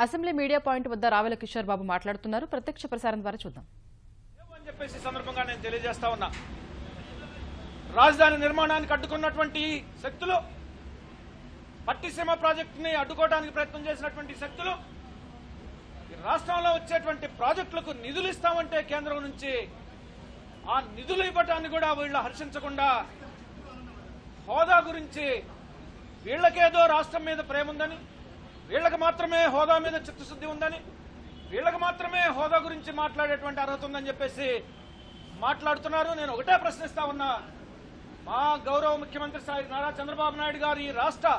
Assembly media point వద్ద రావెల కిషోర్ బాబు మాట్లాడుతున్నారు. ప్రత్యక్ష ప్రసారం ద్వారా చూద్దాం. అని చెప్పేసి సందర్భంగా నేను తెలియజేస్తా ఉన్నా. రాజధాని నిర్మాణానికి అడ్డుకున్నటువంటి శక్తులు, పట్టిసీమ ప్రాజెక్టుని అడ్డుకోవడానికి ప్రయత్నం చేసినటువంటి శక్తులు, ఈ రాష్ట్రంలో వచ్చేటువంటి ప్రాజెక్టులకు నిధులు ఇస్తామంటే కేంద్రం నుంచి ఆ నిధులు ఇవ్వటాన్ని కూడా వీళ్ళు హర్షించకుండా హోదా గురించి వీళ్ళకేదో రాష్ట్రం మీద ప్రేమ ఉందని, వీళ్ళకి మాత్రమే హోదా మీద చిత్తశుద్ధి ఉందని, వీళ్ళకి మాత్రమే హోదా గురించి మాట్లాడేటువంటి అర్హత ఉందని చెప్పేసి మాట్లాడుతున్నారు. నేను ఒకటే ప్రశ్నిస్తా ఉన్నా, మా గౌరవ ముఖ్యమంత్రి శ్రీ నారా చంద్రబాబు నాయుడు గారు ఈ రాష్ట్ర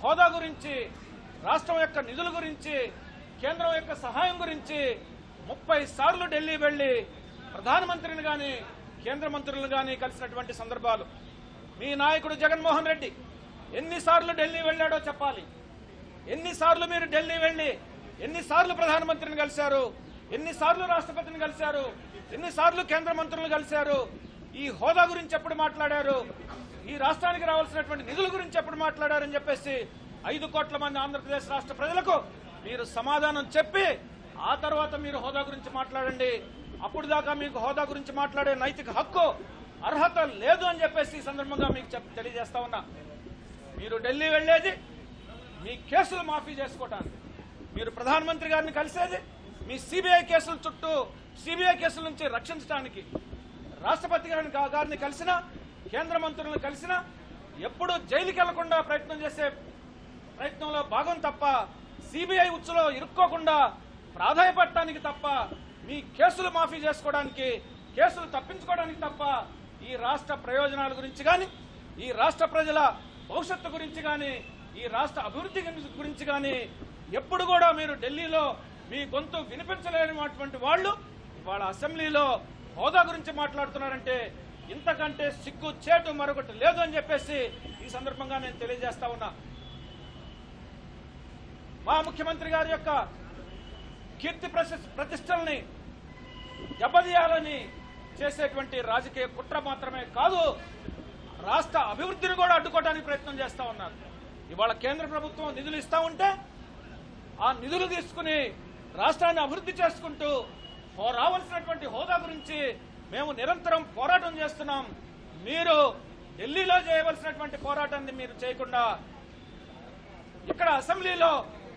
హోదా గురించి, రాష్ట్రం యొక్క నిధుల గురించి, కేంద్రం యొక్క సహాయం గురించి 30 సార్లు ఢిల్లీ వెళ్లి ప్రధానమంత్రిని గాని కేంద్ర మంత్రులను గాని కలిసినటువంటి సందర్భాలు. మీ నాయకుడు జగన్మోహన్ రెడ్డి ఎన్నిసార్లు ఢిల్లీ వెళ్ళాడో చెప్పాలి. ఎన్నిసార్లు మీరు ఢిల్లీ వెళ్లి ఎన్నిసార్లు ప్రధానమంత్రిని కలిశారు, ఎన్నిసార్లు రాష్ట్రపతిని కలిశారు, ఎన్నిసార్లు కేంద్ర మంత్రులను కలిశారు, ఈ హోదా గురించి ఎప్పుడు మాట్లాడారు, ఈ రాష్ట్రానికి రావాల్సినటువంటి నిధుల గురించి ఎప్పుడు మాట్లాడారని చెప్పేసి 5 కోట్ల మంది ఆంధ్రప్రదేశ్ రాష్ట్ర ప్రజలకు మీరు సమాధానం చెప్పి ఆ తర్వాత మీరు హోదా గురించి మాట్లాడండి. అప్పుడు దాకా మీకు హోదా గురించి మాట్లాడే నైతిక హక్కు, అర్హత లేదు అని చెప్పేసి ఈ సందర్భంగా మీకు తెలియజేస్తా ఉన్నా. మీరు ఢిల్లీ వెళ్లేది మీ కేసులు మాఫీ చేసుకోవటానికి, మీరు ప్రధానమంత్రి గారిని కలిసేది మీ సిబిఐ కేసుల చుట్టూ, సిబిఐ కేసుల నుంచి రక్షించడానికి, రాష్ట్రపతి గారిని కలిసినా, కేంద్ర మంత్రులను కలిసినా ఎప్పుడు జైలుకి వెళ్లకుండా ప్రయత్నం చేసే ప్రయత్నంలో భాగం తప్ప, సిబిఐ ఉచ్చులో ఇరుక్కోకుండా ప్రాధాయపడటానికి తప్ప, మీ కేసులు మాఫీ చేసుకోవడానికి, కేసులు తప్పించుకోవడానికి తప్ప ఈ రాష్ట్ర ప్రయోజనాల గురించి కానీ, ఈ రాష్ట్ర ప్రజల భవిష్యత్తు గురించి కానీ, ఈ రాష్ట్ర అభివృద్ధి గురించి కానీ ఎప్పుడు కూడా మీరు ఢిల్లీలో మీ గొంతు వినిపించలేనటువంటి వాళ్ళు ఇవాళ అసెంబ్లీలో హోదా గురించి మాట్లాడుతున్నారంటే ఇంతకంటే సిగ్గు చేటు మరొకటి లేదు అని చెప్పేసి ఈ సందర్భంగా నేను తెలియజేస్తా ఉన్నా. మా ముఖ్యమంత్రి గారి యొక్క కీర్తి ప్రతిష్టల్ని దెబ్బతీయాలని చేసేటువంటి రాజకీయ కుట్ర మాత్రమే కాదు, రాష్ట్ర అభివృద్ధిని కూడా అడ్డుకోవడానికి ప్రయత్నం చేస్తా ఉన్నారు. ఇవాళ కేంద్ర ప్రభుత్వం నిధులు ఇస్తా ఉంటే ఆ నిధులు తీసుకుని రాష్ట్రాన్ని అభివృద్ధి చేసుకుంటూ రావాల్సినటువంటి హోదా గురించి మేము నిరంతరం పోరాటం చేస్తున్నాం. మీరు ఢిల్లీలో చేయవలసినటువంటి పోరాటాన్ని మీరు చేయకుండా ఇక్కడ అసెంబ్లీలో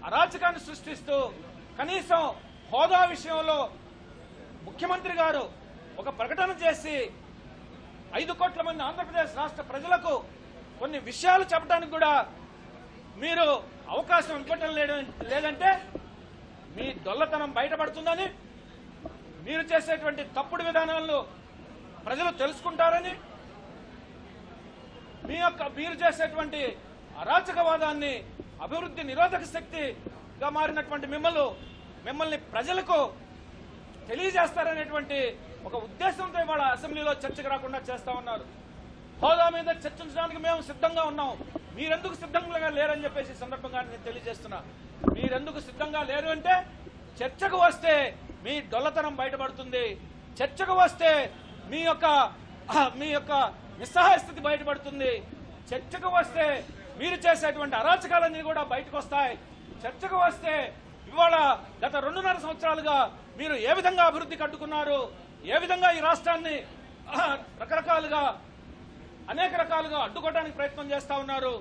అరాచకాన్ని సృష్టిస్తూ కనీసం హోదా విషయంలో ముఖ్యమంత్రి గారు ఒక ప్రకటన చేసి 5 కోట్ల మంది ఆంధ్రప్రదేశ్ రాష్ట్ర ప్రజలకు కొన్ని విషయాలు చెప్పడానికి కూడా మీరు అవకాశం ఇవ్వటం లేదంటే మీ దొల్లతనం బయటపడుతుందని, మీరు చేసేటువంటి తప్పుడు విధానాలను ప్రజలు తెలుసుకుంటారని, మీరు చేసేటువంటి అరాచకవాదాన్ని అభివృద్ధి నిరోధక శక్తిగా మారినటువంటి మిమ్మల్ని ప్రజలకు తెలియజేస్తారనేటువంటి ఒక ఉద్దేశంతో ఇవాళ అసెంబ్లీలో చర్చకు రాకుండా చేస్తా ఉన్నారు. హోదా మీద చర్చించడానికి మేము సిద్ధంగా ఉన్నాం, మీరెందుకు సిద్ధంగా లేరని చెప్పేసి సందర్భంగా నేను తెలియజేస్తున్నా. మీరెందుకు సిద్ధంగా లేరు అంటే చర్చకు వస్తే మీ డొల్లతనం బయటపడుతుంది, చర్చకు వస్తే మీ యొక్క నిస్సహాయ స్థితి బయటపడుతుంది, చర్చకు వస్తే మీరు చేసేటువంటి అరాచకాలన్నీ కూడా బయటకు వస్తాయి. చర్చకు వస్తే ఇవాళ గత 2.5 సంవత్సరాలుగా మీరు ఏ విధంగా అభివృద్ధి కట్టుకున్నారు, ఏ విధంగా ఈ రాష్ట్రాన్ని అనేక రకాలుగా అడ్డుకోవడానికి ప్రయత్నం చేస్తా ఉన్నారు.